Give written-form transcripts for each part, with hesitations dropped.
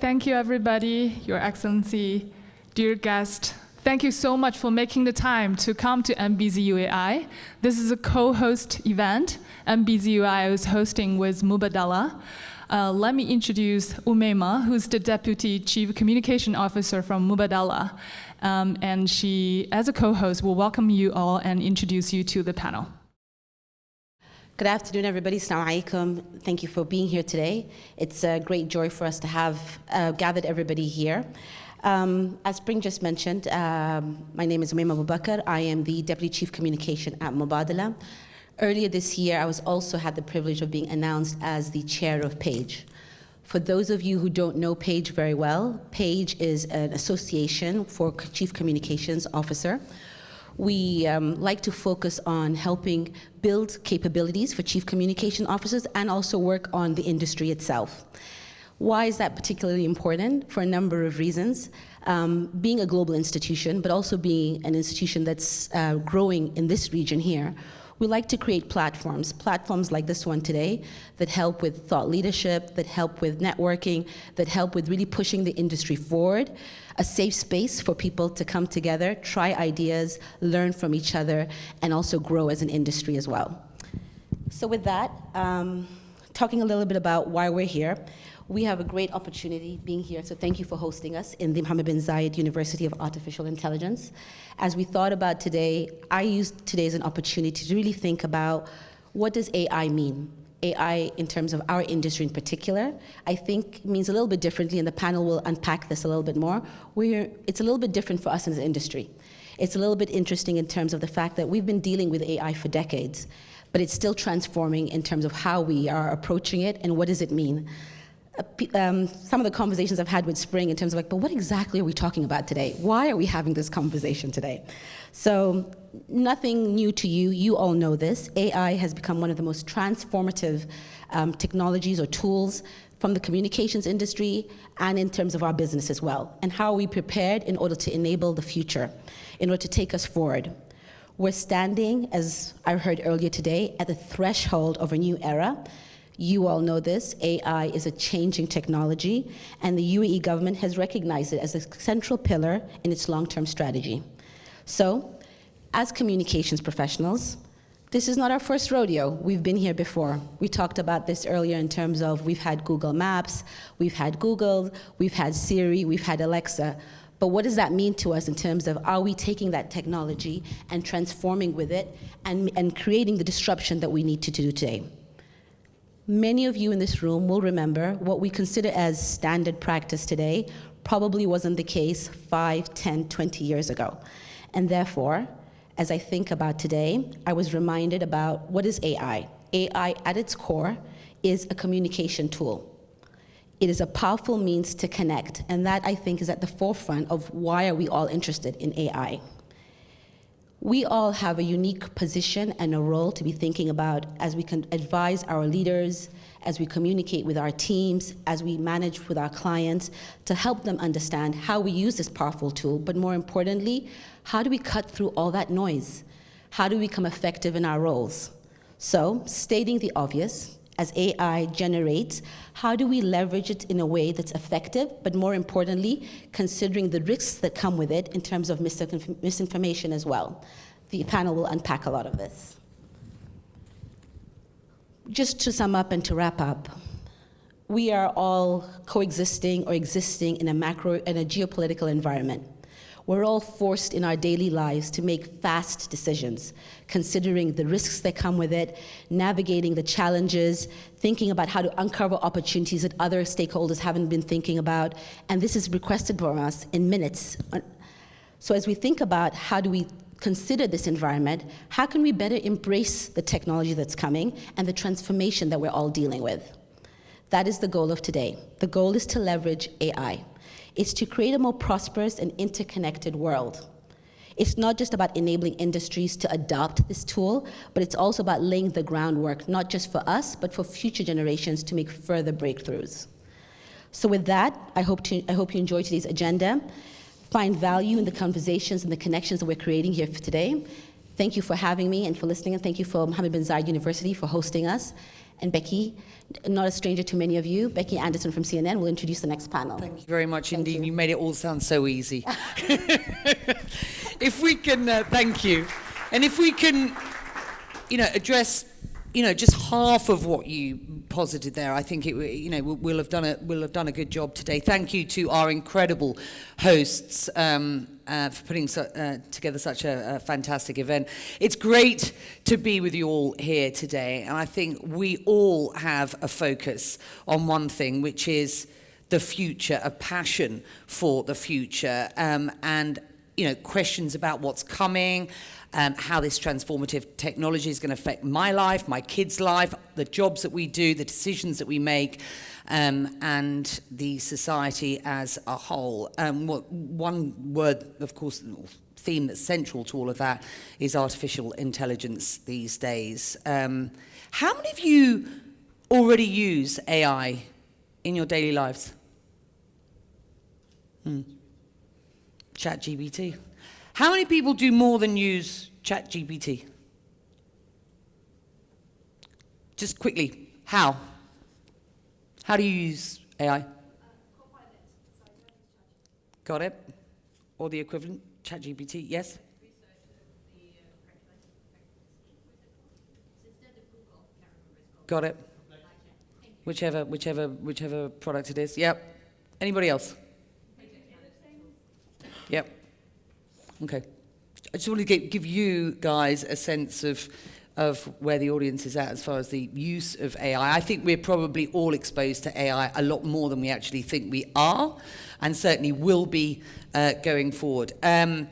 Thank you, everybody, Your Excellency, dear guest. Thank you so much for making the time to come to MBZUAI. This is a co-host event. MBZUAI is hosting with Mubadala. Let me introduce Umeima, who's the Deputy Chief Communication Officer from Mubadala. And she, as a co-host, will welcome you all and introduce you to the panel. Good afternoon, everybody. Assalamu alaikum. Thank you for being here today. It's a great joy for us to have gathered everybody here. As Spring just mentioned, my name is Umeima Abubakar. I am the Deputy Chief Communication at Mubadala. Earlier this year, I also had the privilege of being announced as the chair of PAGE. For those of you who don't know PAGE very well, PAGE is an association for Chief Communications Officer. We like to focus on helping build capabilities for chief communication officers and also work on the industry itself. Why is that particularly important? For a number of reasons. Being a global institution, but also being an institution that's growing in this region here, we like to create platforms like this one today that help with thought leadership, that help with networking, that help with really pushing the industry forward, a safe space for people to come together, try ideas, learn from each other, and also grow as an industry as well. So with that, talking a little bit about why we're here, we have a great opportunity being here, so thank you for hosting us in the Mohammed bin Zayed University of Artificial Intelligence. As we thought about today, I used today as an opportunity to really think about what does AI mean? AI in terms of our industry in particular, I think means a little bit differently, and the panel will unpack this a little bit more. It's a little bit different for us as an industry. It's a little bit interesting in terms of the fact that we've been dealing with AI for decades, but it's still transforming in terms of how we are approaching it and what does it mean. Some of the conversations I've had with Spring in terms of like, but what exactly are we talking about today? Why are we having this conversation today? So nothing new to you. You all know this. AI has become one of the most transformative technologies or tools from the communications industry and in terms of our business as well. And how are we prepared in order to enable the future, in order to take us forward? We're standing, as I heard earlier today, at the threshold of a new era. You all know this, AI is a changing technology, and the UAE government has recognized it as a central pillar in its long-term strategy. So, as communications professionals, this is not our first rodeo. We've been here before. We talked about this earlier in terms of we've had Google Maps, we've had Google, we've had Siri, we've had Alexa. But what does that mean to us in terms of are we taking that technology and transforming with it and creating the disruption that we need to do today? Many of you in this room will remember what we consider as standard practice today probably wasn't the case 5, 10, 20 years ago. And therefore, as I think about today, I was reminded about what is AI. AI at its core is a communication tool. It is a powerful means to connect, and that I think is at the forefront of why are we all interested in AI. We all have a unique position and a role to be thinking about as we can advise our leaders, as we communicate with our teams, as we manage with our clients, to help them understand how we use this powerful tool, but more importantly, how do we cut through all that noise? How do we become effective in our roles? So, stating the obvious, as AI generates, how do we leverage it in a way that's effective, but more importantly, considering the risks that come with it in terms of misinformation as well? The panel will unpack a lot of this. Just to sum up and to wrap up, we are all coexisting or existing in a geopolitical environment. We're all forced in our daily lives to make fast decisions, considering the risks that come with it, navigating the challenges, thinking about how to uncover opportunities that other stakeholders haven't been thinking about, and this is requested from us in minutes. So as we think about how do we consider this environment, how can we better embrace the technology that's coming and the transformation that we're all dealing with? That is the goal of today. The goal is to leverage AI. It's to create a more prosperous and interconnected world. It's not just about enabling industries to adopt this tool, but it's also about laying the groundwork, not just for us, but for future generations to make further breakthroughs. So with that, I hope you enjoy today's agenda, find value in the conversations and the connections that we're creating here for today. Thank you for having me and for listening, and thank you for Mohammed bin Zayed University for hosting us. And Becky, not a stranger to many of you, Becky Anderson from CNN will introduce the next panel. Thank you very much indeed. You made it all sound so easy. If we can, thank you. And if we can, address, just half of what you posited there, I think we'll have done a good job today. Thank you to our incredible hosts for putting together such a fantastic event. It's great to be with you all here today, and I think we all have a focus on one thing, which is the future, a passion for the future, and questions about what's coming. How this transformative technology is going to affect my life, my kids' life, the jobs that we do, the decisions that we make, and the society as a whole. One word, of course, theme that's central to all of that is artificial intelligence these days. How many of you already use AI in your daily lives? ChatGPT. How many people do more than use ChatGPT? Just quickly, how? How do you use AI? Got it? Or the equivalent, ChatGPT, yes? Got it. Whichever product it is. Yep. Anybody else? Yep. Okay. I just want to give you guys a sense of where the audience is at as far as the use of AI. I think we're probably all exposed to AI a lot more than we actually think we are, and certainly will be going forward. I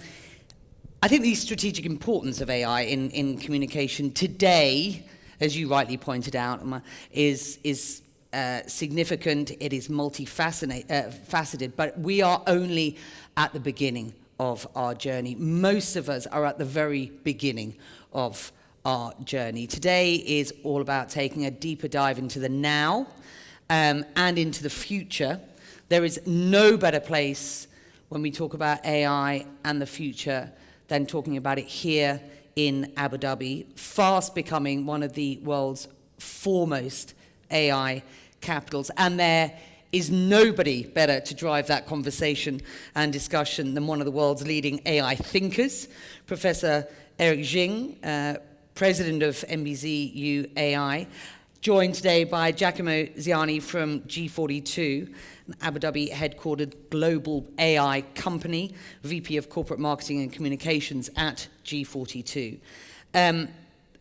think the strategic importance of AI in communication today, as you rightly pointed out, is significant. It is multifaceted, but we are only at the beginning of our journey. Most of us are at the very beginning of our journey. Today is all about taking a deeper dive into the now and into the future. There is no better place when we talk about AI and the future than talking about it here in Abu Dhabi, fast becoming one of the world's foremost AI capitals. And there is nobody better to drive that conversation and discussion than one of the world's leading AI thinkers, Professor Xing, President of MBZUAI, joined today by Giacomo Ziani from G42, an Abu Dhabi headquartered global AI company, VP of Corporate Marketing and Communications at G42. So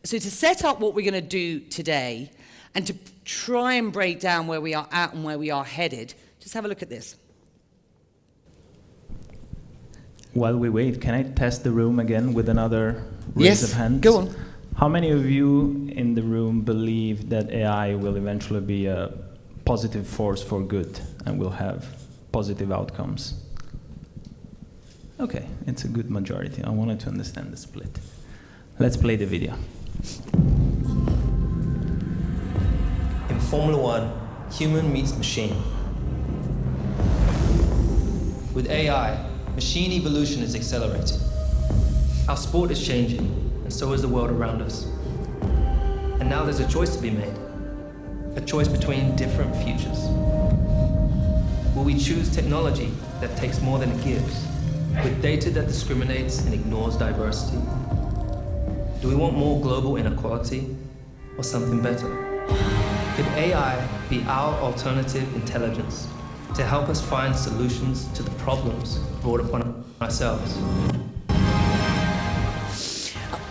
to set up what we're going to do today, and to try and break down where we are at and where we are headed, just have a look at this. While we wait, can I test the room again with another raise of hands? Go on. How many of you in the room believe that AI will eventually be a positive force for good and will have positive outcomes? Okay, it's a good majority. I wanted to understand the split. Let's play the video. In Formula One, human meets machine. With AI, machine evolution is accelerating. Our sport is changing, and so is the world around us. And now there's a choice to be made. A choice between different futures. Will we choose technology that takes more than it gives, with data that discriminates and ignores diversity? Do we want more global inequality, or something better? Could AI be our alternative intelligence to help us find solutions to the problems brought upon ourselves?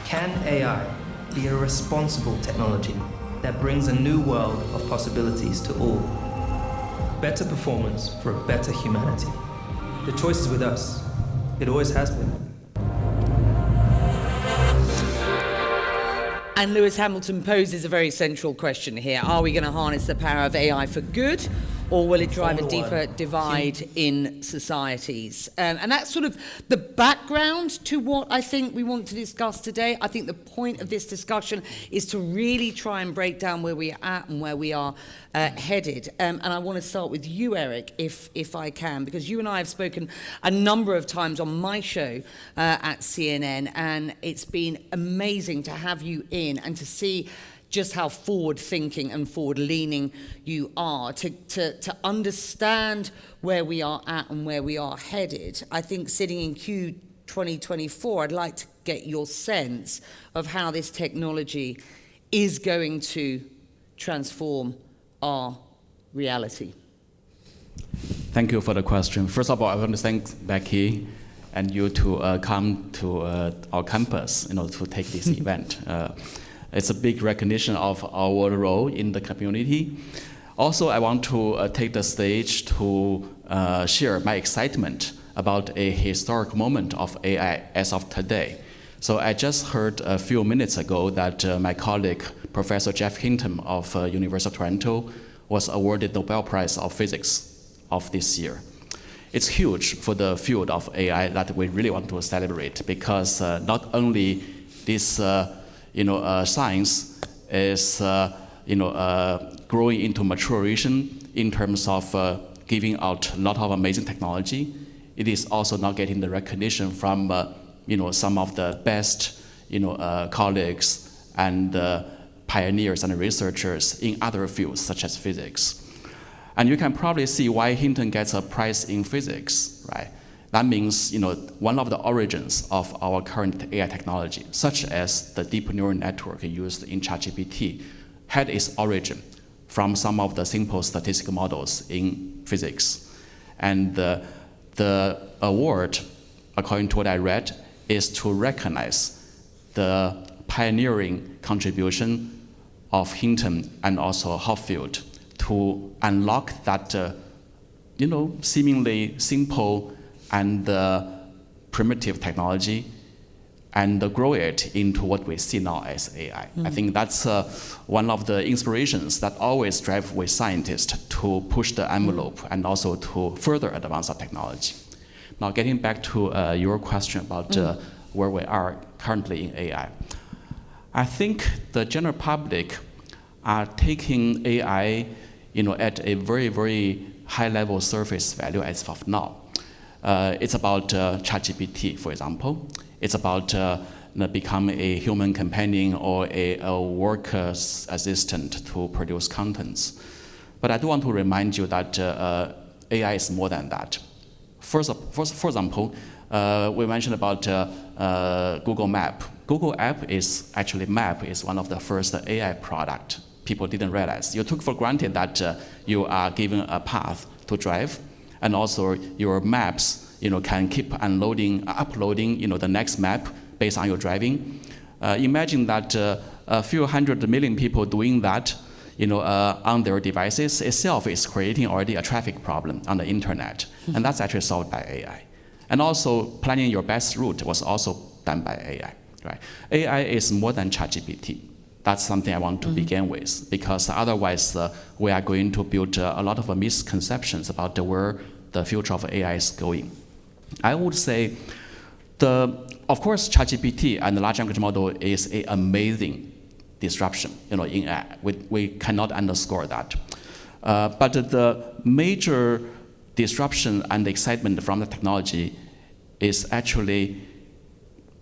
Can AI be a responsible technology that brings a new world of possibilities to all? Better performance for a better humanity. The choice is with us. It always has been. And Lewis Hamilton poses a very central question here. Are we going to harness the power of AI for good, or will it drive a deeper divide in societies? And that's sort of the background to what I think we want to discuss today. I think the point of this discussion is to really try and break down where we are at and where we are headed. And I want to start with you, Eric, if I can, because you and I have spoken a number of times on my show at CNN, and it's been amazing to have you in and to see just how forward-thinking and forward-leaning you are, to understand where we are at and where we are headed. I think sitting in Q 2024, I'd like to get your sense of how this technology is going to transform our reality. Thank you for the question. First of all, I want to thank Becky and you to come to our campus, to take this event. It's a big recognition of our role in the community. Also, I want to take the stage to share my excitement about a historic moment of AI as of today. So I just heard a few minutes ago that my colleague, Professor Jeff Hinton of University of Toronto, was awarded the Nobel Prize of Physics of this year. It's huge for the field of AI that we really want to celebrate, because not only this science is growing into maturation in terms of giving out a lot of amazing technology, it is also now getting the recognition from some of the best colleagues and pioneers and researchers in other fields such as physics. And you can probably see why Hinton gets a prize in physics, right? That means one of the origins of our current AI technology, such as the deep neural network used in ChatGPT, had its origin from some of the simple statistical models in physics. And the award, according to what I read, is to recognize the pioneering contribution of Hinton and also Hopfield to unlock that seemingly simple and primitive technology and grow it into what we see now as AI. I think that's one of the inspirations that always drive with scientists to push the envelope and also to further advance our technology. Now, getting back to your question about where we are currently in AI. I think the general public are taking AI at a very, very high level surface value as of now. It's about ChatGPT, for example. It's about becoming a human companion or a work assistant to produce contents. But I do want to remind you that AI is more than that. For example, we mentioned about Google Map. Google Map is one of the first AI product people didn't realize. You took for granted that you are given a path to drive, and also your maps can keep uploading the next map based on your driving. Imagine that a few 100 million people doing that on their devices itself is creating already a traffic problem on the internet. And that's actually solved by AI. And also planning your best route was also done by AI. Right? AI is more than ChatGPT. That's something I want to begin with, because otherwise we are going to build a lot of misconceptions about where the future of AI is going. I would say, of course, ChatGPT and the large language model is an amazing disruption in AI. We cannot underscore that. But the major disruption and excitement from the technology is actually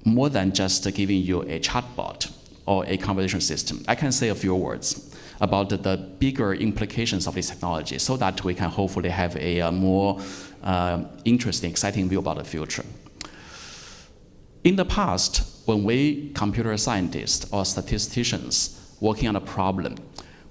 more than just giving you a chatbot or a conversation system. I can say a few words about the bigger implications of this technology so that we can hopefully have a more interesting, exciting view about the future. In the past, when we computer scientists or statisticians working on a problem,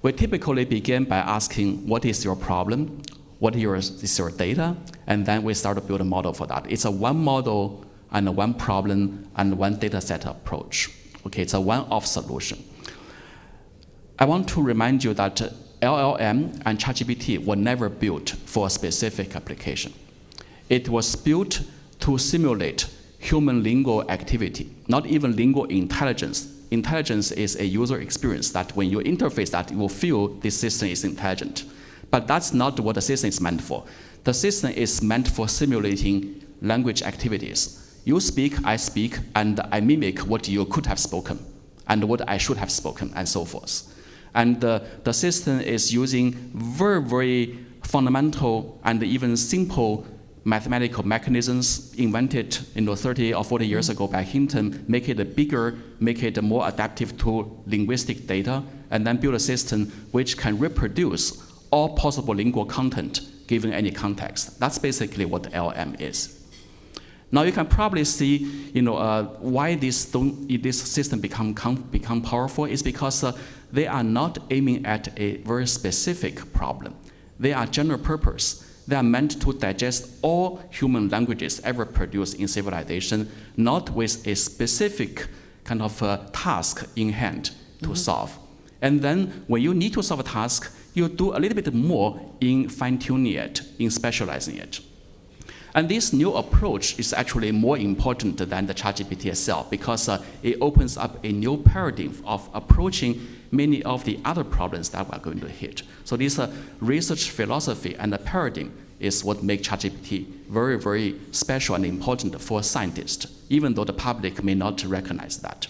we typically begin by asking, what is your problem? What is your data? And then we start to build a model for that. It's a one model and one problem and one data set approach. Okay, it's a one-off solution. I want to remind you that LLM and ChatGPT were never built for a specific application. It was built to simulate human lingual activity, not even lingual intelligence. Intelligence is a user experience that when you interface that, you will feel this system is intelligent. But that's not what the system is meant for. The system is meant for simulating language activities. You speak, and I mimic what you could have spoken and what I should have spoken, and so forth. And the system is using very, very fundamental and even simple mathematical mechanisms invented 30 or 40 years ago by Hinton, make it bigger, make it more adaptive to linguistic data, and then build a system which can reproduce all possible lingual content given any context. That's basically what the LLM is. Now you can probably see, why this system become powerful is because they are not aiming at a very specific problem. They are general purpose. They are meant to digest all human languages ever produced in civilization, not with a specific kind of task in hand to solve. And then when you need to solve a task, you do a little bit more in fine-tuning it, in specializing it. And this new approach is actually more important than the ChatGPT itself because it opens up a new paradigm of approaching many of the other problems that we're going to hit. So this research philosophy and the paradigm is what makes ChatGPT very, very special and important for scientists, even though the public may not recognize that.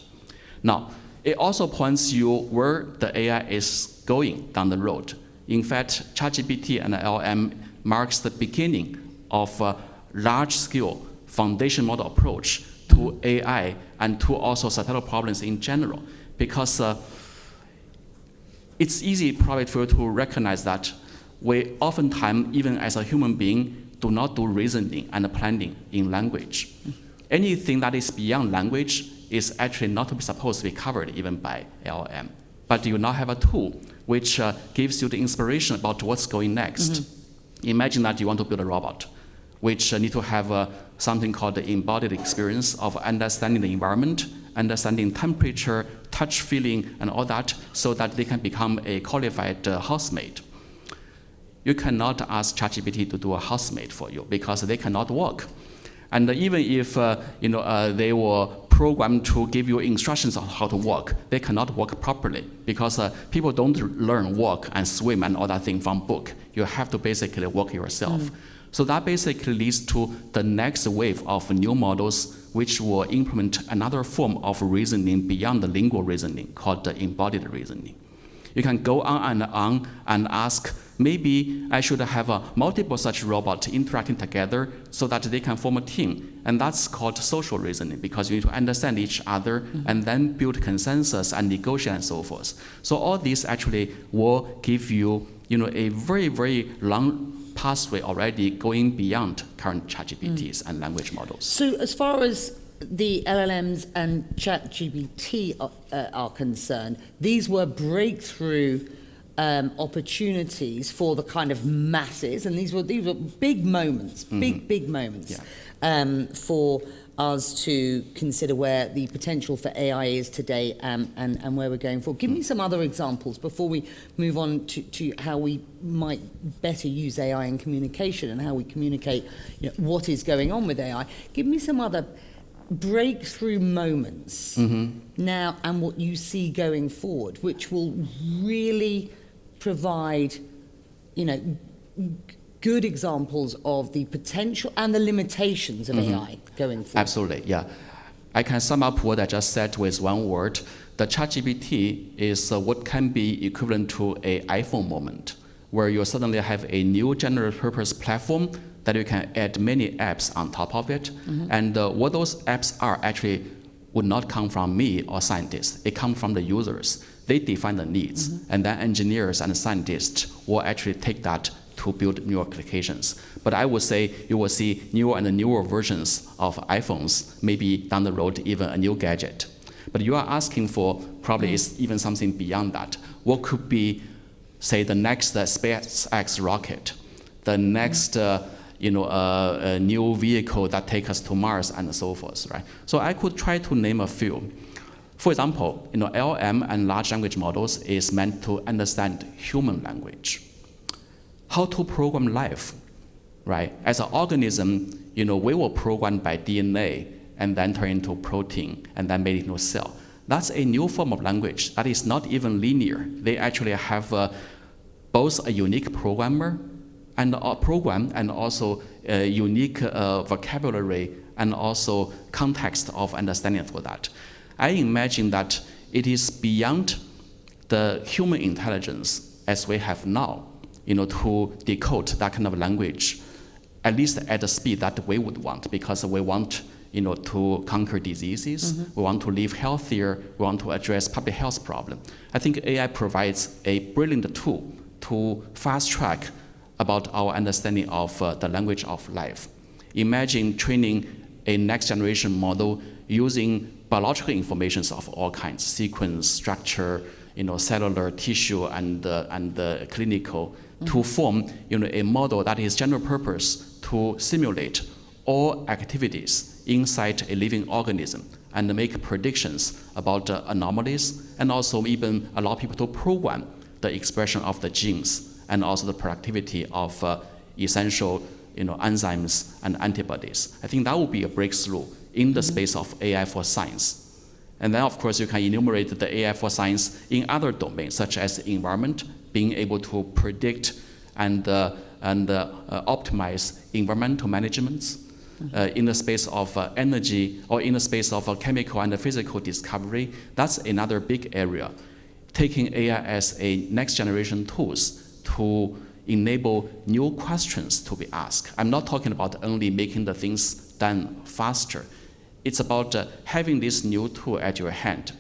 Now, it also points you where the AI is going down the road. In fact, ChatGPT and LLM marks the beginning of a large-scale foundation model approach to AI and to also societal problems in general, because it's easy probably for you to recognize that we oftentimes, even as a human being, do not do reasoning and planning in language. Anything that is beyond language is actually not supposed to be covered even by LLM. But you now have a tool which gives you the inspiration about what's going next. Imagine that you want to build a robot, which need to have something called the embodied experience of understanding the environment, understanding temperature, touch, feeling, and all that, so that they can become a qualified housemaid. You cannot ask ChatGPT to do a housemaid for you because they cannot walk. And even if they were programmed to give you instructions on how to walk, they cannot walk properly because people don't learn walk and swim and all that thing from book. You have to basically walk yourself. So that basically leads to the next wave of new models which will implement another form of reasoning beyond the lingual reasoning called the embodied reasoning. You can go on and ask, maybe I should have multiple such robots interacting together so that they can form a team. And that's called social reasoning because you need to understand each other and then build consensus and negotiate and so forth. So all this actually will give you, a very, very long pathway already going beyond current ChatGPTs and language models. So as far as the LLMs and ChatGPT are concerned, these were breakthrough opportunities for the kind of masses, and these were big moments, big moments for us to consider where the potential for AI is today and where we're going forward. Give me some other examples before we move on to how we might better use AI in communication and how we communicate what is going on with AI. Give me some other breakthrough moments now and what you see going forward, which will really provide, good examples of the potential and the limitations of AI going forward. Absolutely, yeah. I can sum up what I just said with one word. The ChatGPT is what can be equivalent to an iPhone moment, where you suddenly have a new general purpose platform that you can add many apps on top of it. And what those apps are actually would not come from me or scientists. It comes from the users. They define the needs, and then engineers and scientists will actually take that to build new applications. But I would say you will see newer and newer versions of iPhones, maybe down the road even a new gadget. But you are asking for probably is even something beyond that. What could be, say, the next SpaceX rocket, the next new vehicle that takes us to Mars and so forth, right? So I could try to name a few. For example, LLM and large language models is meant to understand human language. How to program life, right? As an organism, we were programmed by DNA and then turn into protein and then made into a cell. That's a new form of language that is not even linear. They actually have both a unique programmer and a program and also a unique vocabulary and also context of understanding for that. I imagine that it is beyond the human intelligence as we have now, to decode that kind of language, at least at the speed that we would want, because we want to conquer diseases. We want to live healthier. We want to address public health problem. I think AI provides a brilliant tool to fast track about our understanding of the language of life. Imagine training a next generation model using biological information of all kinds, sequence, structure, cellular, tissue, and clinical, to form a model that is general purpose to simulate all activities inside a living organism and make predictions about anomalies, and also even allow people to program the expression of the genes and also the productivity of essential enzymes and antibodies. I think that would be a breakthrough in the space of AI for science. And then, of course, you can enumerate the AI for science in other domains, such as environment, being able to predict and optimize environmental management. In the space of energy, or in the space of chemical and physical discovery, that's another big area. Taking AI as a next generation tools to enable new questions to be asked. I'm not talking about only making the things done faster. It's about having this new tool at your hand.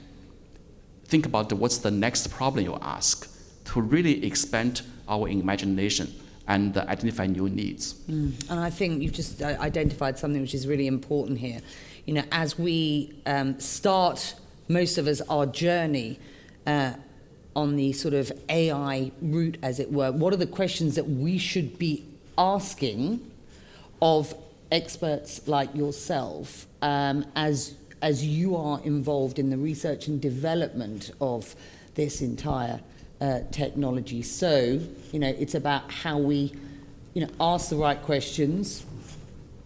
Think about what's the next problem you ask to really expand our imagination and identify new needs. And I think you've just identified something which is really important here. As we start, most of us, our journey on the sort of AI route, as it were, what are the questions that we should be asking of experts like yourself as you are involved in the research and development of this entire technology? So, it's about how we, ask the right questions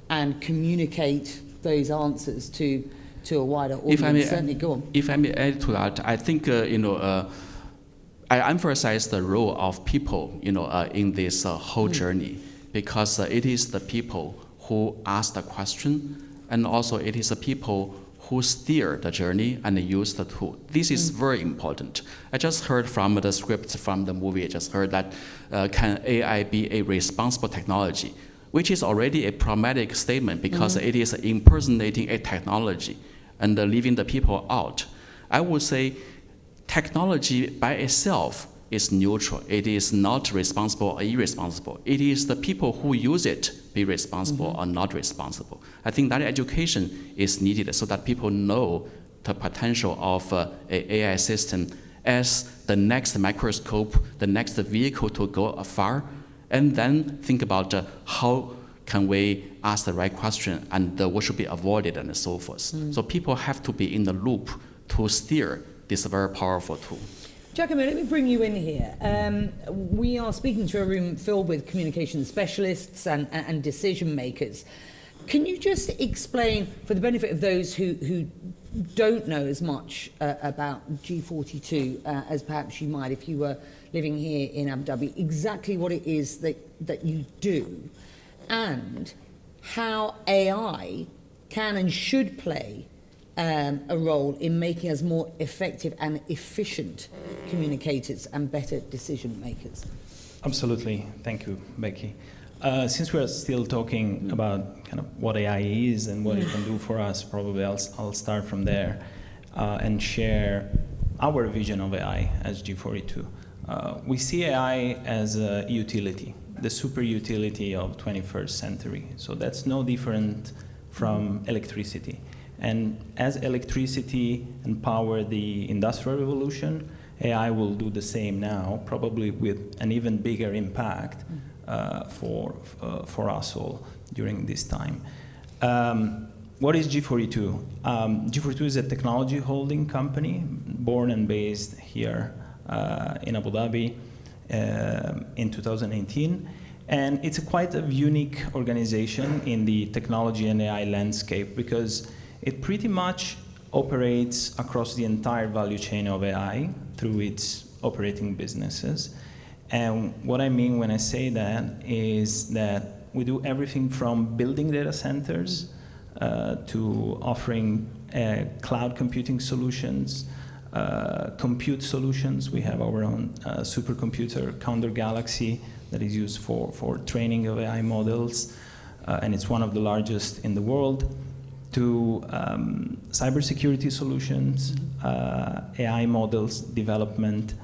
and communicate those answers to a wider audience. Certainly, go on. If I may add to that, I think, I emphasize the role of people, in this whole journey, because it is the people who ask the question, and also it is the people who steer the journey and use the tool. This is very important. I just heard from the script from the movie, I just heard that can AI be a responsible technology, which is already a problematic statement because it is impersonating a technology and leaving the people out. I would say technology by itself is neutral. It is not responsible or irresponsible. It is the people who use it be responsible or not responsible. I think that education is needed so that people know the potential of an AI system as the next microscope, the next vehicle to go afar, and then think about how can we ask the right question and what should be avoided and so forth. So people have to be in the loop to steer this very powerful tool. Giacomo, let me bring you in here. We are speaking to a room filled with communication specialists and decision makers. Can you just explain, for the benefit of those who don't know as much about G42 as perhaps you might if you were living here in Abu Dhabi, exactly what it is that you do and how AI can and should play a role in making us more effective and efficient communicators and better decision makers? Absolutely. Thank you, Becky. Since we're still talking about kind of what AI is and what it can do for us, probably I'll start from there and share our vision of AI as G42. We see AI as a utility, the super utility of 21st century. So that's no different from electricity. And as electricity empowered the Industrial Revolution, AI will do the same now, probably with an even bigger impact for us all during this time. What is G42? G42 is a technology holding company, born and based here in Abu Dhabi in 2018. And it's quite a unique organization in the technology and AI landscape because it pretty much operates across the entire value chain of AI through its operating businesses. And what I mean when I say that is that we do everything from building data centers to offering cloud computing solutions, compute solutions. We have our own supercomputer, Condor Galaxy, that is used for training of AI models, and it's one of the largest in the world. to cybersecurity solutions, AI models development,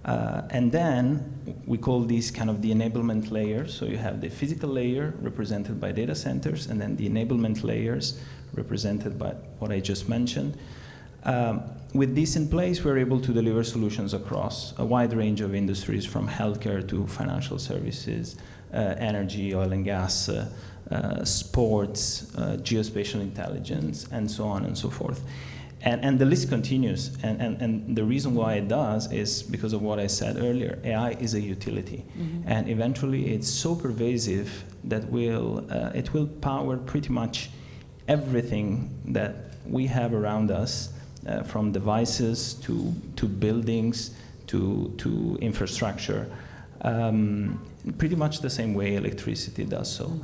and then we call these kind of the enablement layers. So you have the physical layer represented by data centers, and then the enablement layers represented by what I just mentioned. With this in place, we're able to deliver solutions across a wide range of industries, from healthcare to financial services, energy, oil and gas, sports, geospatial intelligence, and so on and so forth. And the list continues. And the reason why it does is because of what I said earlier. AI is a utility. Mm-hmm. And eventually it's so pervasive that it will power pretty much everything that we have around us, from devices to buildings to infrastructure, pretty much the same way electricity does so.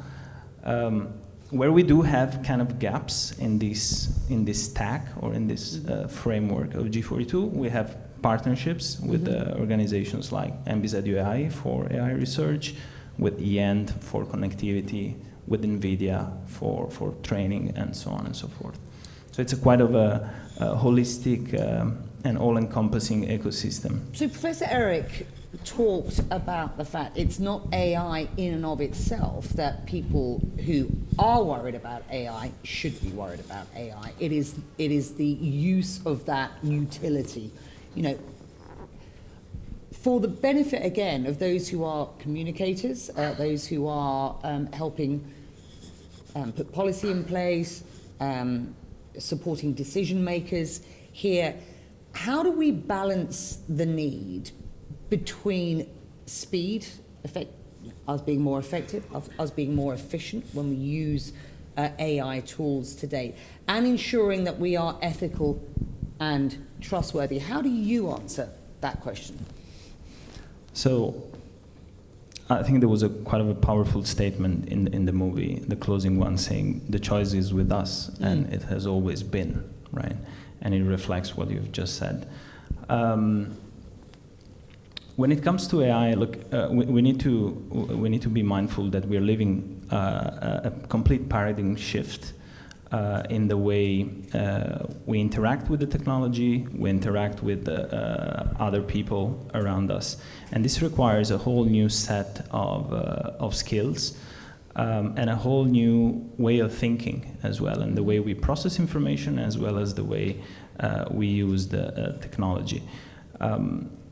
Where we do have kind of gaps in this stack or in this framework of G42, we have partnerships with organizations like MBZUAI for AI research, with END for connectivity, with NVIDIA for training, and so on and so forth. So it's quite of a holistic and all-encompassing ecosystem. So Professor Eric talked about the fact it's not AI in and of itself that people who are worried about AI should be worried about AI. It is the use of that utility. You know, for the benefit, again, of those who are communicators, those who are helping put policy in place, supporting decision makers here, how do we balance the need between speed, us being more effective, us being more efficient when we use AI tools today, and ensuring that we are ethical and trustworthy? How do you answer that question? So I think there was quite of a powerful statement in the movie, the closing one, saying the choice is with us, and it has always been, right? And it reflects what you've just said. When it comes to AI, look, we need to be mindful that we're living a complete paradigm shift in the way we interact with the technology, we interact with other people around us, and this requires a whole new set of skills and a whole new way of thinking as well, and the way we process information as well as the way we use the technology.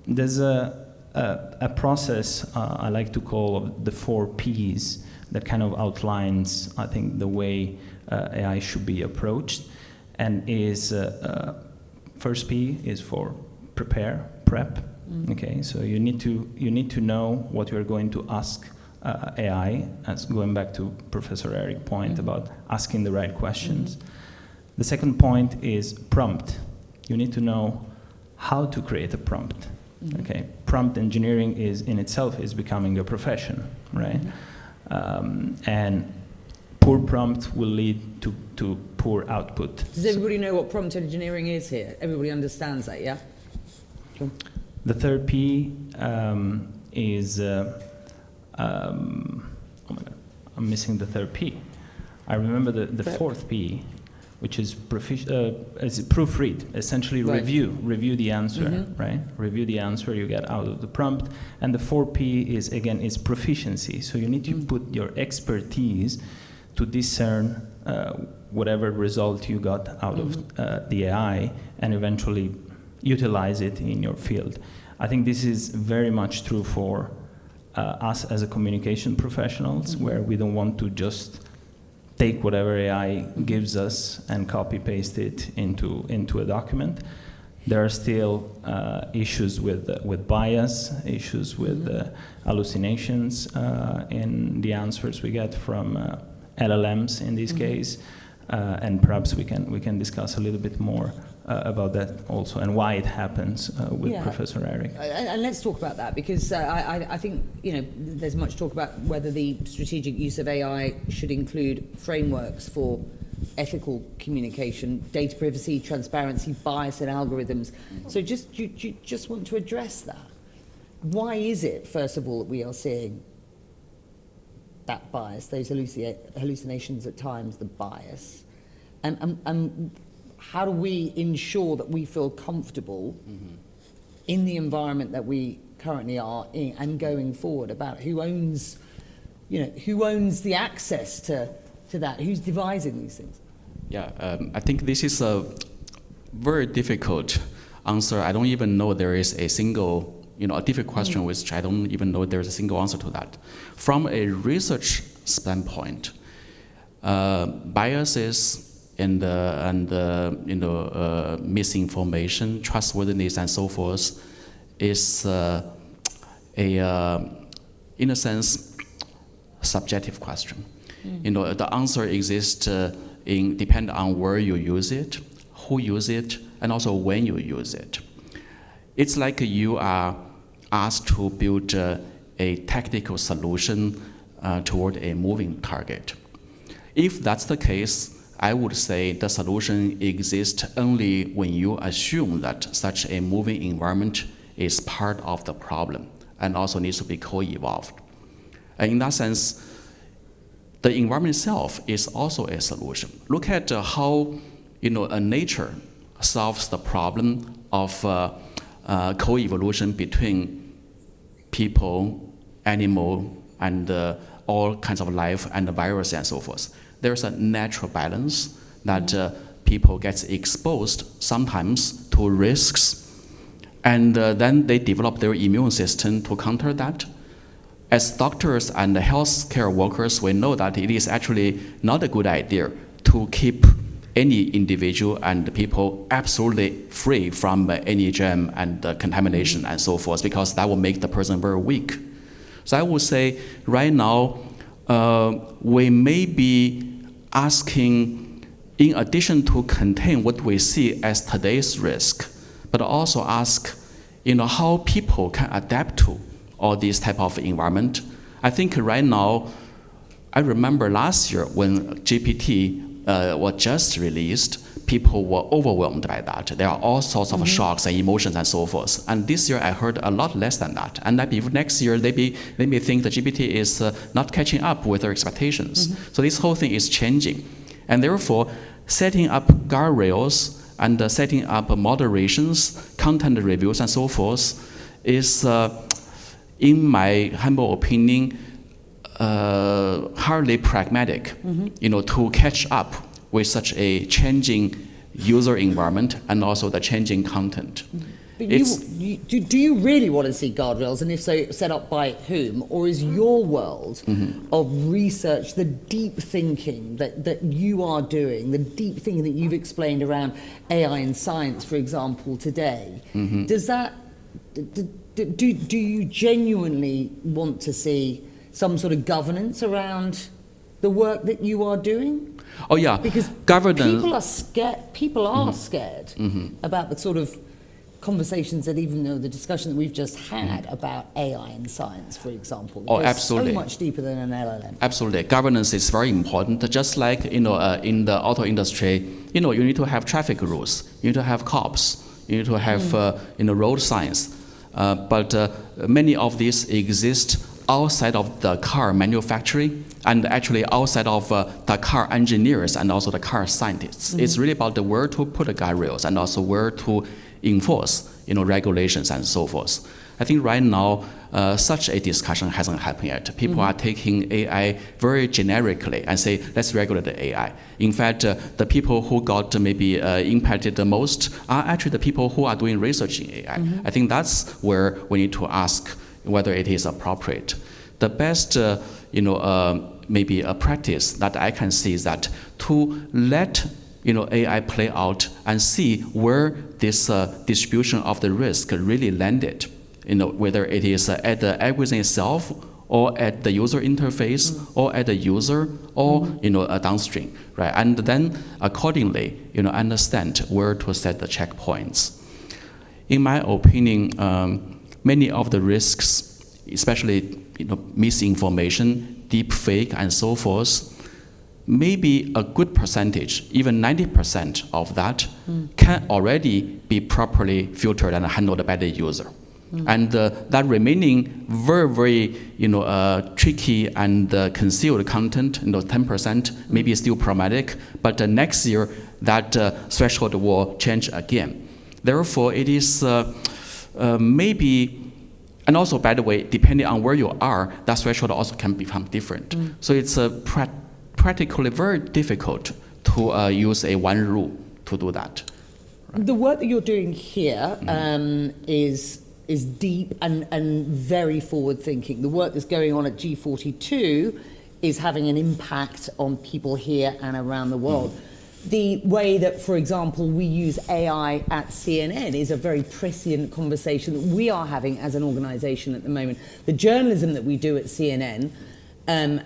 There's a process I like to call the 4 Ps that kind of outlines, I think, the way AI should be approached, and is first P is for prep. Okay, so you need to know what you're going to ask AI, as going back to Professor Eric's point about asking the right questions. The second point is prompt. You need to know how to create a prompt. Okay, prompt engineering in itself is becoming a profession, right? And poor prompt will lead to poor output. Does everybody know what prompt engineering is here? Everybody understands that, yeah? Sure. The third P is, oh my God, I'm missing the third P. I remember the fourth P, which is proofread, essentially right. review the answer, right? Review the answer you get out of the prompt. And the 4P is proficiency. So you need to put your expertise to discern whatever result you got out of the AI and eventually utilize it in your field. I think this is very much true for us as a communication professionals, where we don't want to just take whatever AI gives us and copy paste it into a document. There are still issues with bias, issues with hallucinations in the answers we get from LLMs in this case, and perhaps we can discuss a little bit more about that also, and why it happens with Professor Eric. And let's talk about that, because I think there's much talk about whether the strategic use of AI should include frameworks for ethical communication, data privacy, transparency, bias, and algorithms. So you just want to address that. Why is it, first of all, that we are seeing that bias, those hallucinations at times, the bias? And how do we ensure that we feel comfortable in the environment that we currently are in and going forward, about who owns the access to that, who's devising these things? Yeah, I think this is a very difficult answer. I don't even know there is a single, a difficult question which I don't even know there's a single answer to that. From a research standpoint, biases and misinformation, trustworthiness, and so forth is in a sense, subjective question. The answer exists depend on where you use it, who use it, and also when you use it. It's like you are asked to build a technical solution toward a moving target. If that's the case, I would say the solution exists only when you assume that such a moving environment is part of the problem and also needs to be co-evolved. And in that sense, the environment itself is also a solution. Look at how nature solves the problem of co-evolution between people, animal, and all kinds of life and the virus and so forth. There's a natural balance that people get exposed sometimes to risks, and then they develop their immune system to counter that. As doctors and healthcare workers, we know that it is actually not a good idea to keep any individual and people absolutely free from any germ and contamination and so forth, because that will make the person very weak. So I would say right now, we may be asking, in addition to contain what we see as today's risk, but also ask, how people can adapt to all these type of environment. I think right now, I remember last year when GPT was just released, people were overwhelmed by that. There are all sorts of shocks and emotions and so forth. And this year I heard a lot less than that. And I believe next year they may think the GPT is not catching up with their expectations. So this whole thing is changing. And therefore, setting up guardrails and setting up moderations, content reviews and so forth is, in my humble opinion, hardly pragmatic, to catch up with such a changing user environment and also the changing content. But do you really want to see guardrails, and if so, set up by whom? Or is your world of research, the deep thinking that you are doing, the deep thinking that you've explained around AI and science, for example, today, does that, do you genuinely want to see some sort of governance around the work that you are doing? Oh yeah, because governance. People are scared about the sort of conversations that, even though the discussion that we've just had about AI and science, for example, absolutely. So much deeper than an LLM. Absolutely, governance is very important. Just like in the auto industry, you need to have traffic rules, you need to have cops, you need to have road signs. But many of these exist outside of the car manufacturing and actually outside of the car engineers and also the car scientists. It's really about where to put the guardrails and also where to enforce regulations and so forth. I think right now such a discussion hasn't happened yet. People are taking AI very generically and say, let's regulate the AI. In fact, the people who got maybe impacted the most are actually the people who are doing research in AI. I think that's where we need to ask whether it is appropriate. The best, maybe a practice that I can see is that to let AI play out and see where this distribution of the risk really landed. Whether it is at the algorithm itself, or at the user interface, or at the user, or downstream, right? And then accordingly, understand where to set the checkpoints. In my opinion, many of the risks, especially misinformation, deep fake, and so forth, maybe a good percentage, even 90% of that, can already be properly filtered and handled by the user. And that remaining very, very, tricky and concealed content, 10% maybe still problematic, but next year that threshold will change again. Therefore, it is maybe, and also, by the way, depending on where you are, that threshold also can become different. So it's practically very difficult to use a one rule to do that. The work that you're doing here is deep and very forward-thinking. The work that's going on at G42 is having an impact on people here and around the world. The way that, for example, we use AI at CNN is a very prescient conversation that we are having as an organization at the moment. The journalism that we do at CNN and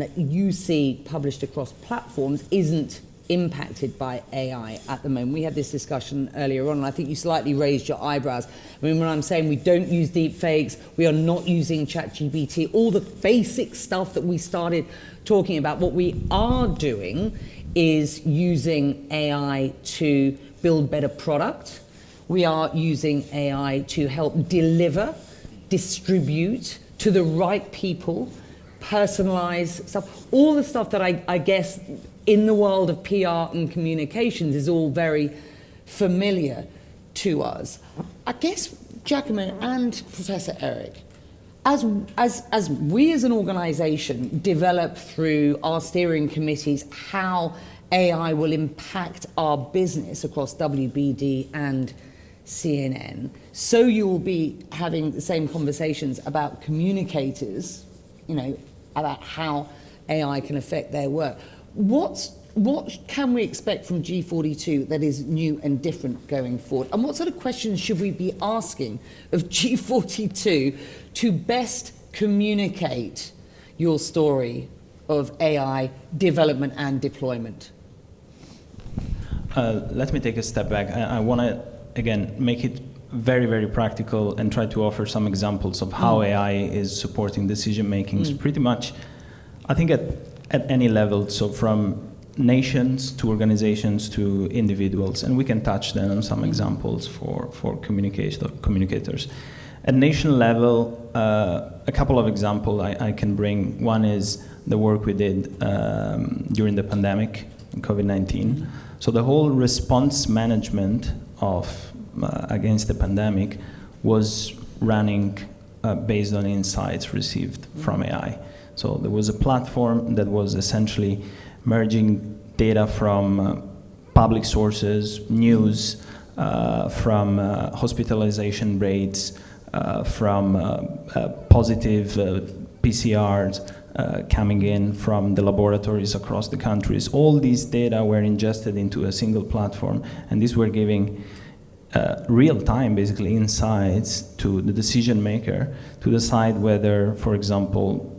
that you see published across platforms isn't impacted by AI at the moment. We had this discussion earlier on, and I think you slightly raised your eyebrows. I mean, when I'm saying we don't use deep fakes, we are not using ChatGPT, all the basic stuff that we started talking about, what we are doing is using AI to build better product. We are using AI to help deliver, distribute to the right people, personalize stuff, all the stuff that I guess in the world of PR and communications is all very familiar to us. I guess, Giacomo and Professor Eric, as we as an organization develop through our steering committees how AI will impact our business across WBD and CNN, so you will be having the same conversations about communicators, about how AI can affect their work. What can we expect from G42 that is new and different going forward? And what sort of questions should we be asking of G42 to best communicate your story of AI development and deployment? Let me take a step back. I want to, again, make it very, very practical and try to offer some examples of how AI is supporting decision making. Pretty much, I think at any level, so from nations to organizations to individuals, and we can touch then on some examples for communicators. At nation level, a couple of examples I can bring. One is the work we did during the pandemic, COVID-19. So the whole response management of against the pandemic was running based on insights received from AI. So there was a platform that was essentially merging data from public sources, news, from hospitalization rates, from positive PCRs coming in from the laboratories across the countries. All these data were ingested into a single platform, and these were giving real-time, basically, insights to the decision maker to decide whether, for example,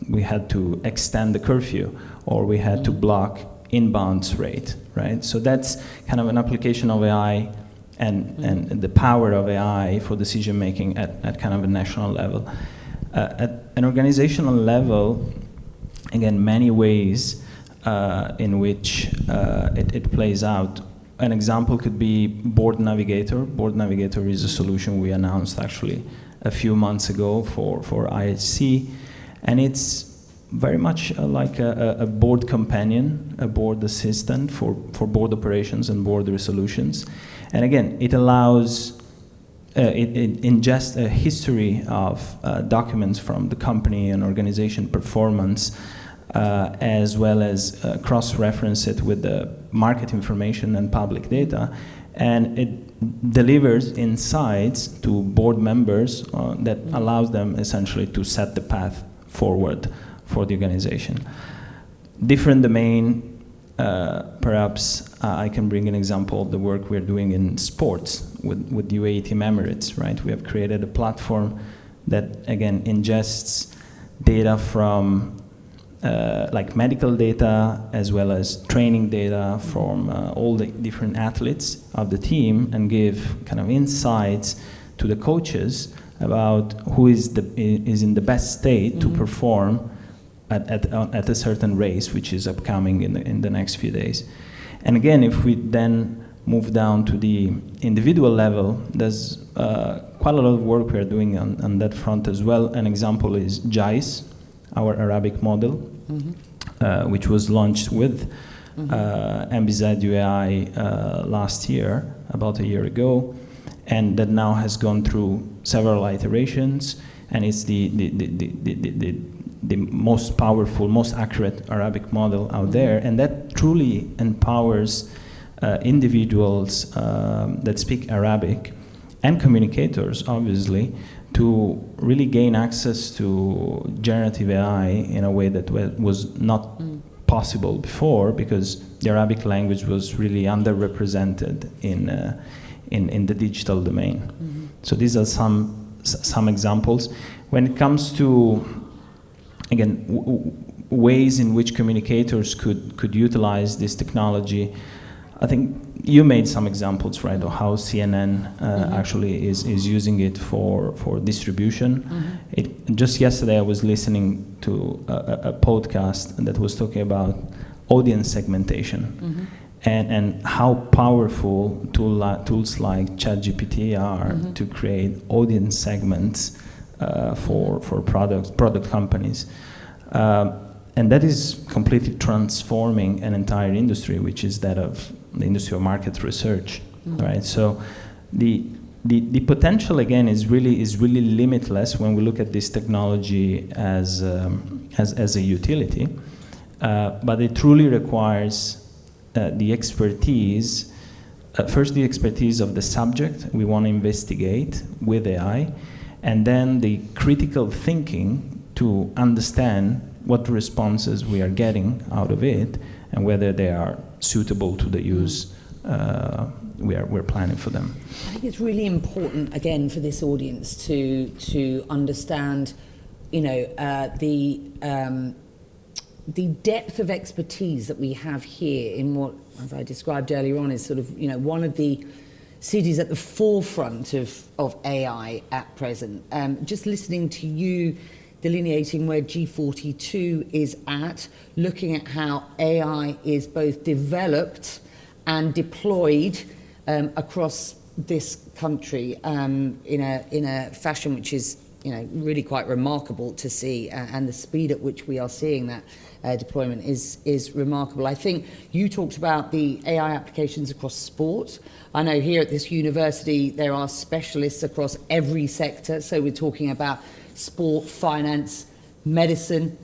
we had to extend the curfew or we had to block inbound rate, right? So that's kind of an application of AI and the power of AI for decision making at kind of a national level. At an organizational level, again, many ways in which it plays out. An example could be Board Navigator. Board Navigator is a solution we announced actually a few months ago for IHC, and it's very much like a board companion, a board assistant for board operations and board resolutions. And again, it allows, it ingests a history of documents from the company and organization performance, as well as cross-reference it with the market information and public data, and it delivers insights to board members that allows them essentially to set the path forward for the organization. Different domain, perhaps I can bring an example of the work we're doing in sports with UAE Team Emirates, right? We have created a platform that, again, ingests data from like medical data as well as training data from all the different athletes of the team, and give kind of insights to the coaches about who is in the best state to perform at a certain race, which is upcoming in the next few days. And again, if we then move down to the individual level, there's quite a lot of work we are doing on that front as well. An example is JICE, our Arabic model, which was launched with MBZUAI last year, about a year ago, and that now has gone through several iterations, and it's the most powerful, most accurate Arabic model out there, and that truly empowers individuals that speak Arabic and communicators, obviously, to really gain access to generative AI in a way that was not possible before, because the Arabic language was really underrepresented in the digital domain. So these are some examples. When it comes to, again, ways in which communicators could utilize this technology, I think you made some examples, right, of how CNN actually is using it for distribution. Just yesterday I was listening to a podcast that was talking about audience segmentation and how powerful tools like ChatGPT are to create audience segments for product companies. And that is completely transforming an entire industry, which is that of the industry of market research, right? So the potential, again, is really limitless when we look at this technology as a utility, but it truly requires the expertise, first the expertise of the subject we want to investigate with AI, and then the critical thinking to understand what responses we are getting out of it and whether they are suitable to the use we're planning for them. I think it's really important, again, for this audience to understand, you know, the depth of expertise that we have here in what, as I described earlier on, is sort of, you know, one of the cities at the forefront of AI at present. Just listening to you delineating where G42 is at, looking at how AI is both developed and deployed across this country in a fashion which is, you know, really quite remarkable to see, and the speed at which we are seeing that deployment is remarkable. I think you talked about the AI applications across sport. I know here at this university there are specialists across every sector, so we're talking about sport, finance, medicine,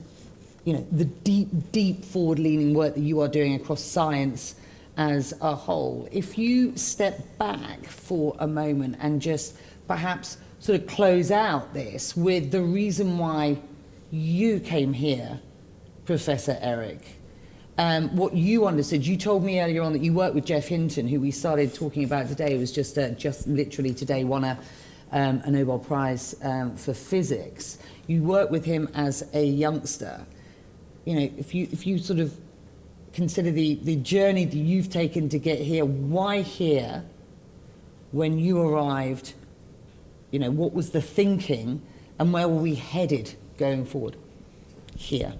you know, the deep forward-leaning work that you are doing across science as a whole. If you step back for a moment and just perhaps sort of close out this with the reason why you came here, Professor Eric, what you understood. You told me earlier on that you worked with Jeff Hinton, who we started talking about today, who was just literally today won a Nobel Prize for physics. You worked with him as a youngster. You know, if you sort of consider the journey that you've taken to get here, why here? When you arrived, you know, what was the thinking, and where were we headed going forward? Here.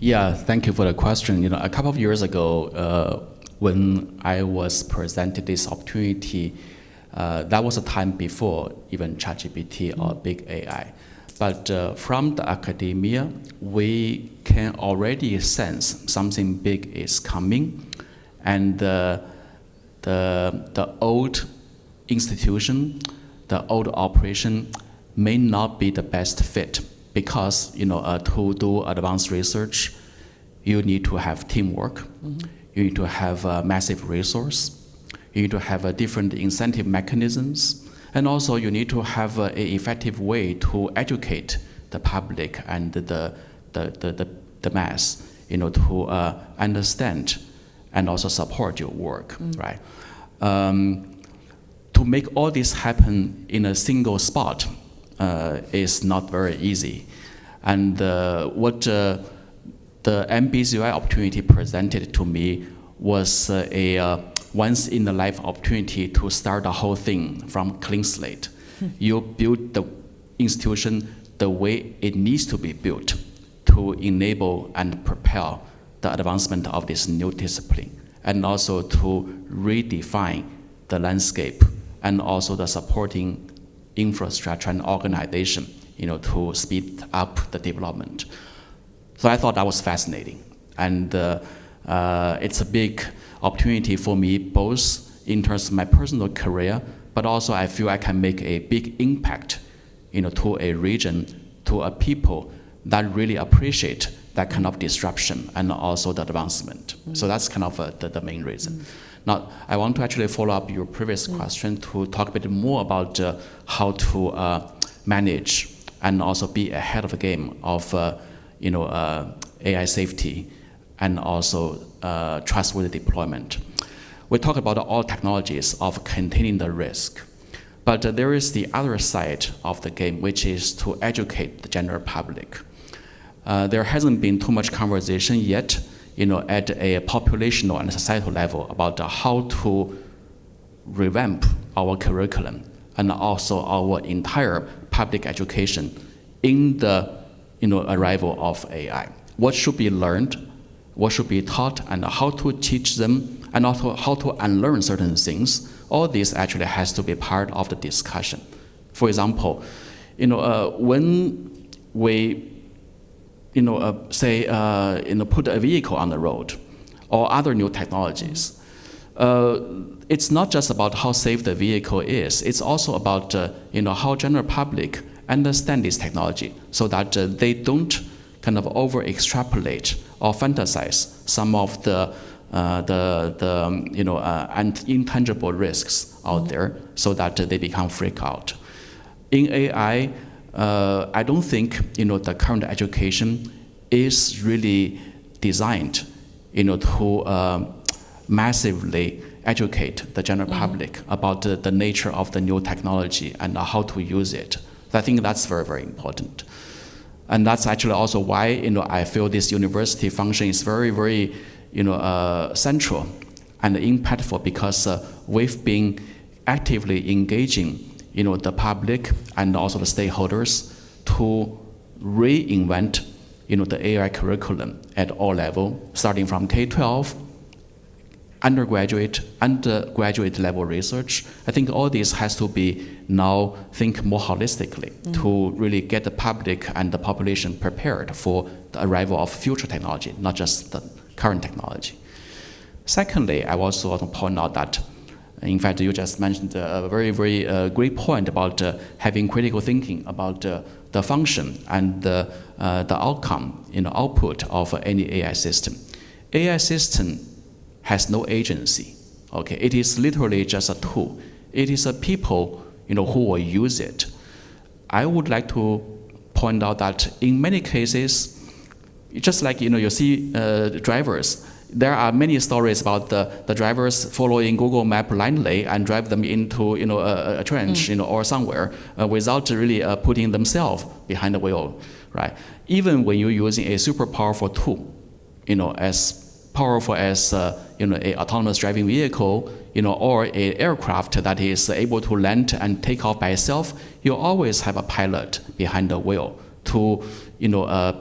Yeah, thank you for the question. You know, a couple of years ago, when I was presented this opportunity, that was a time before even ChatGPT or big AI. But from the academia, we can already sense something big is coming, and the old institution, the old operation may not be the best fit, because, you know, to do advanced research, you need to have teamwork, you need to have a massive resource, you need to have different incentive mechanisms, and also you need to have an effective way to educate the public and the mass, you know, to understand and also support your work, right? To make all this happen in a single spot is not very easy. And what the MBZUAI opportunity presented to me was a once-in-a-life opportunity to start the whole thing from clean slate. You build the institution the way it needs to be built to enable and propel the advancement of this new discipline. and also to redefine the landscape and also the supporting infrastructure and organization, to speed up the development. So I thought that was fascinating. And it's a big opportunity for me, both in terms of my personal career, but also I feel I can make a big impact, to a region, to a people that really appreciate that kind of disruption and also the advancement. So that's kind of the main reason. Now, I want to actually follow up your previous question to talk a bit more about how to manage and also be ahead of the game of AI safety and also trustworthy deployment. We talk about all technologies of containing the risk, but there is the other side of the game, which is to educate the general public. There hasn't been too much conversation yet, at a populational and societal level about how to revamp our curriculum and also our entire public education in the arrival of AI. What should be learned, what should be taught, and how to teach them, and also how to unlearn certain things. All this actually has to be part of the discussion. For example, when we put a vehicle on the road or other new technologies, it's not just about how safe the vehicle is. It's also about how general public understand this technology so that they don't kind of over extrapolate or fantasize some of the intangible risks out there so that they become freak out. In AI, I don't think the current education is really designed to massively educate the general public about the nature of the new technology and how to use it. So I think that's very, very important. And that's actually also why I feel this university function is very, very central and impactful, because we've been actively engaging the public and also the stakeholders to reinvent the AI curriculum at all levels, starting from K-12, undergraduate level research. I think all this has to be now think more holistically to really get the public and the population prepared for the arrival of future technology, not just the current technology. Secondly, I also want to point out that, in fact, you just mentioned a very, very great point about having critical thinking about the function and the outcome, output of any AI system. AI system has no agency. Okay, it is literally just a tool. It is a people, who will use it. I would like to point out that in many cases, just like you see drivers. There are many stories about the drivers following Google Map blindly and drive them into a trench or somewhere without really putting themselves behind the wheel, right? Even when you're using a super powerful tool, as powerful as a autonomous driving vehicle, or an aircraft that is able to land and take off by itself, you always have a pilot behind the wheel to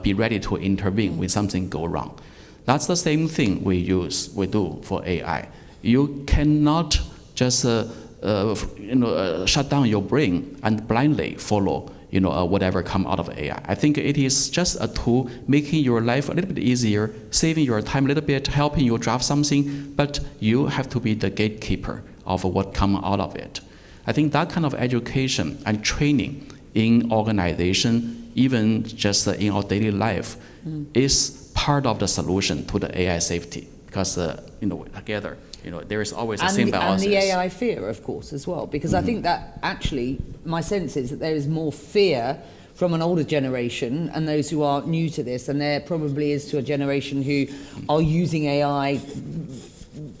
be ready to intervene when something goes wrong. That's the same thing we do for AI. You cannot just shut down your brain and blindly follow whatever comes out of AI. I think it is just a tool making your life a little bit easier, saving your time a little bit, helping you draft something, but you have to be the gatekeeper of what comes out of it. I think that kind of education and training in organization, even just in our daily life, is part of the solution to the AI safety, because together, there is always a symbiosis. And the AI fear, of course, as well, because I think that actually, my sense is that there is more fear from an older generation and those who are new to this, and there probably is to a generation who are using AI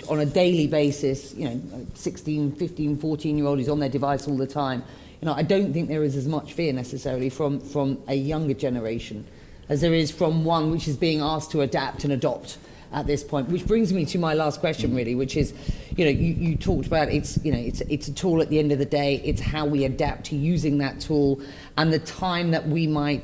on a daily basis, 16, 15, 14-year-old who's on their device all the time. I don't think there is as much fear necessarily from a younger generation as there is from one which is being asked to adapt and adopt at this point. Which brings me to my last question, really, which is, you talked about it's a tool at the end of the day. It's how we adapt to using that tool, and the time that we might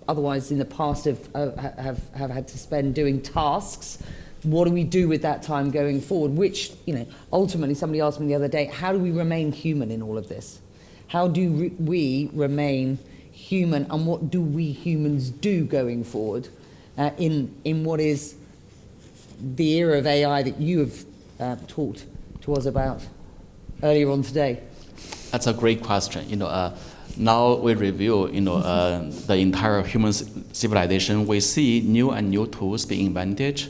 otherwise in the past have had to spend doing tasks what do we do with that time going forward? Which, ultimately, somebody asked me the other day, how do we remain human in all of this? How do we remain human, and what do we humans do going forward in what is the era of AI that you have talked to us about earlier on today? That's a great question. Now we review, the entire human civilization. We see new and new tools being invented.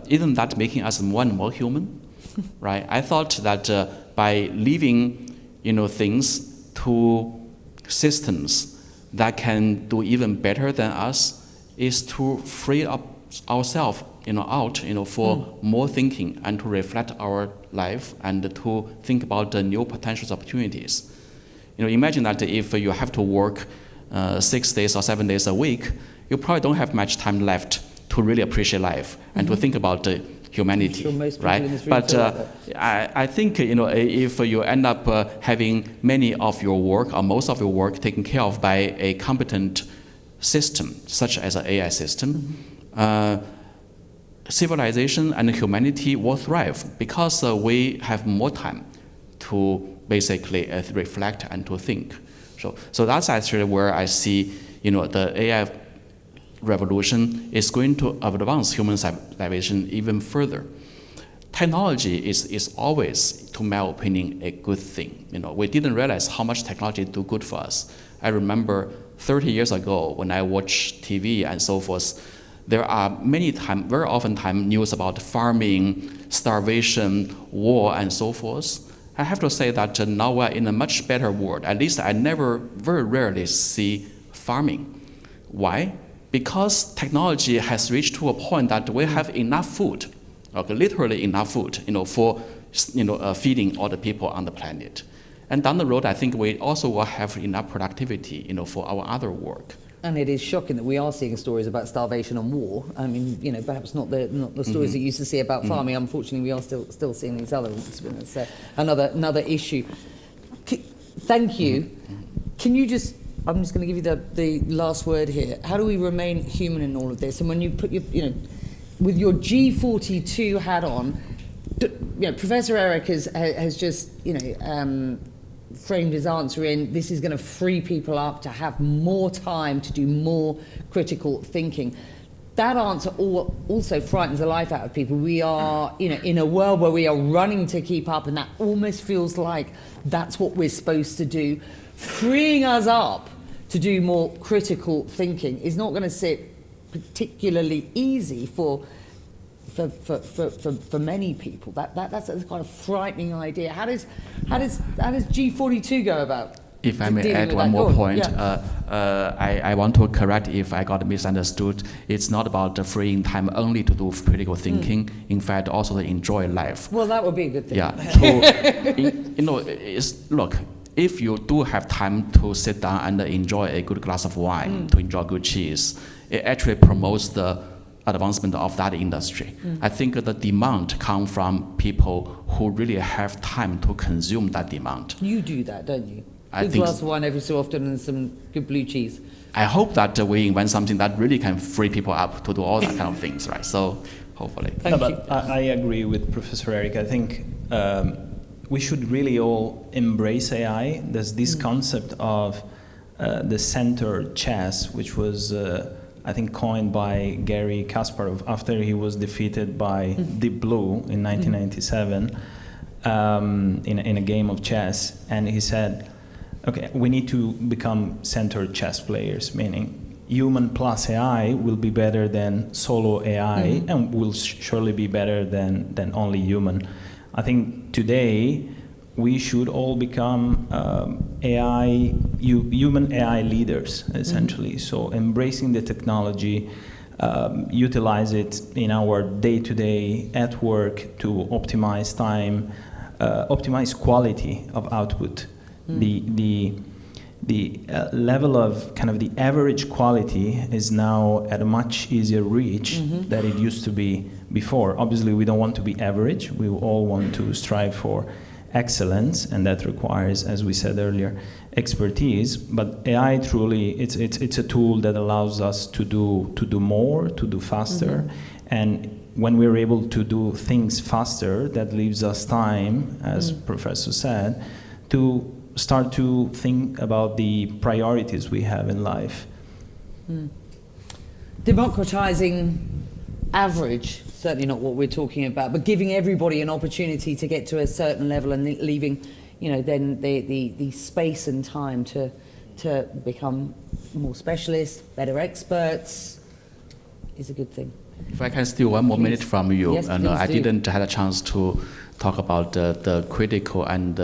Isn't that making us more and more human, right? I thought that by leaving, things to systems that can do even better than us is to free up ourselves, out, for more thinking and to reflect our life and to think about the new potential opportunities. Imagine that if you have to work 6 days or 7 days a week, you probably don't have much time left to really appreciate life and to think about humanity, right? But I think, if you end up having many of your work or most of your work taken care of by a competent system, such as an AI system, civilization and humanity will thrive because we have more time to basically reflect and to think. So that's actually where I see, the AI revolution is going to advance human civilization even further. Technology is always, to my opinion, a good thing. We didn't realize how much technology do good for us. I remember 30 years ago when I watched TV and so forth, there are very often news about farming, starvation, war, and so forth. I have to say that now we're in a much better world. At least I very rarely see farming. Why? Because technology has reached to a point that we have enough food, literally enough food, for feeding all the people on the planet. And down the road, I think we also will have enough productivity, for our other work. And it is shocking that we are seeing stories about starvation and war. I mean, perhaps not the stories that you used to see about farming. Unfortunately, we are still seeing these other ones. It's another issue. Thank you. Can you just? I'm just going to give you the last word here. How do we remain human in all of this? And when you put your, with your G42 hat on, Professor Eric has just, framed his answer in, this is going to free people up to have more time to do more critical thinking. That answer also frightens the life out of people. We are, in a world where we are running to keep up, and that almost feels like that's what we're supposed to do. Freeing us up to do more critical thinking is not going to sit particularly easy for many people. That's a kind of frightening idea. How does G42 go about? If I may add one more point, I want to correct if I got misunderstood. It's not about freeing time only to do critical thinking. In fact, also to enjoy life. Well, that would be a good thing. Yeah. Look, if you do have time to sit down and enjoy a good glass of wine, to enjoy good cheese, it actually promotes the advancement of that industry. I think the demand comes from people who really have time to consume that demand. You do that, don't you? I Good think glass of wine every so often and some good blue cheese. I hope that we invent something that really can free people up to do all that kind of things, right? So hopefully. Thank you. But I agree with Professor Eric. I think we should really all embrace AI. There's this concept of the center chess, which was I think coined by Garry Kasparov after he was defeated by Deep Blue in 1997 in a game of chess, and he said, okay, we need to become center chess players, meaning human plus AI will be better than solo AI and will surely be better than only human. I think today we should all become human AI leaders, essentially. So embracing the technology, utilize it in our day-to-day at work to optimize time, optimize quality of output. The level of kind of the average quality is now at a much easier reach than it used to be before. Obviously, we don't want to be average. We all want to strive for excellence, and that requires, as we said earlier, expertise. But AI truly, it's a tool that allows us to do more, to do faster, And when we're able to do things faster, that leaves us time, as Professor said, to start to think about the priorities we have in life. Democratizing average, certainly not what we're talking about, but giving everybody an opportunity to get to a certain level and leaving, you know, then the space and time to become more specialists, better experts, is a good thing. If I can steal one more minute from you, Yes, and I please do. didn't have a chance to talk about the critical and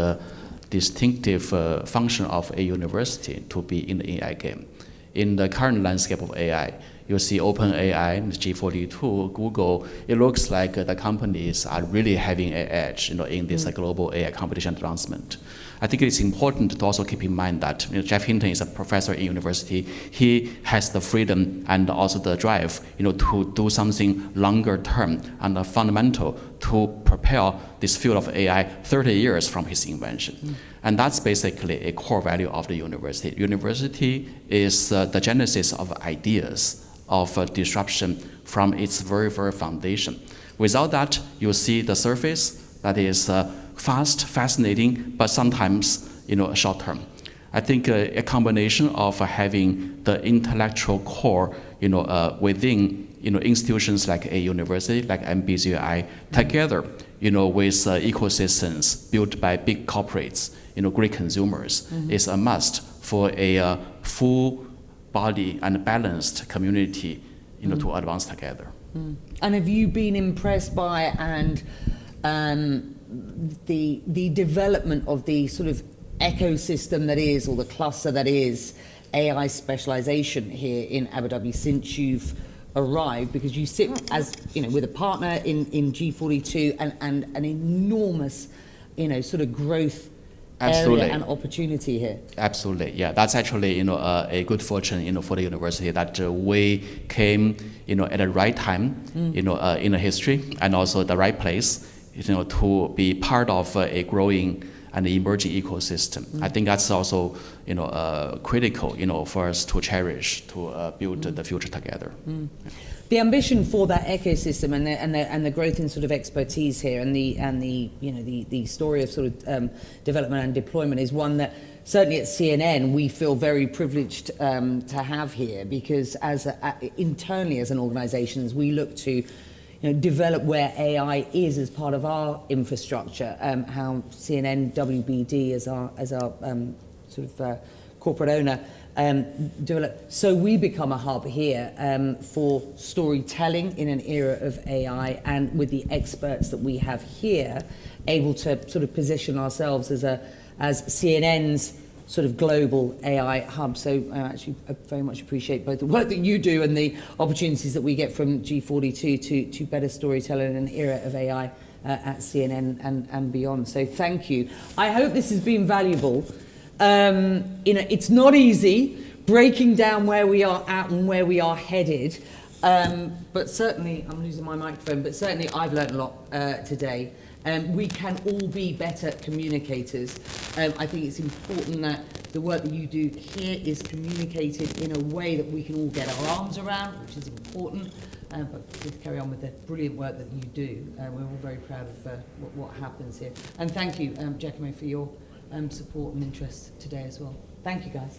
distinctive function of a university to be in the AI game. In the current landscape of AI, you see OpenAI, G42, Google. It looks like the companies are really having an edge, in this global AI competition advancement. I think it's important to also keep in mind that Jeff Hinton is a professor in university. He has the freedom and also the drive, to do something longer term and fundamental to prepare this field of AI 30 years from his invention. And that's basically a core value of the university. University is the genesis of ideas, of disruption from its very, very foundation. Without that, you see the surface that is fast, fascinating, but sometimes, short term. I think a combination of having the intellectual core, within, institutions like a university, like MBZUAI, together, with ecosystems built by big corporates, great consumers, is a must for a full body and balanced community, to advance together. And have you been impressed by the development of the sort of ecosystem that is, or the cluster that is, AI specialization here in Abu Dhabi since you've arrived? Because you sit as, with a partner in G42 and an enormous, sort of growth Absolutely. area and opportunity here. Absolutely, yeah. That's actually, a good fortune, for the university that we came, at the right time, in the history, and also the right place, to be part of a growing and emerging ecosystem. I think that's also, critical, for us to cherish, to build the future together. The ambition for that ecosystem and the growth in sort of expertise here and the story of sort of development and deployment is one that certainly at CNN we feel very privileged to have here, because internally as an organisation we look to develop where AI is as part of our infrastructure. How CNN WBD as our sort of corporate owner develop. So we become a hub here for storytelling in an era of AI, and with the experts that we have here, able to sort of position ourselves as CNN's sort of global AI hub. So actually I very much appreciate both the work that you do and the opportunities that we get from G42 to better storytelling in an era of AI at CNN and beyond. So thank you. I hope this has been valuable. It's not easy breaking down where we are at and where we are headed, but certainly, I'm losing my microphone, but certainly I've learned a lot today. We can all be better communicators. I think it's important that the work that you do here is communicated in a way that we can all get our arms around, which is important, but to carry on with the brilliant work that you do. We're all very proud of what happens here. And thank you, Giacomo, for your support and interest today as well. Thank you, guys.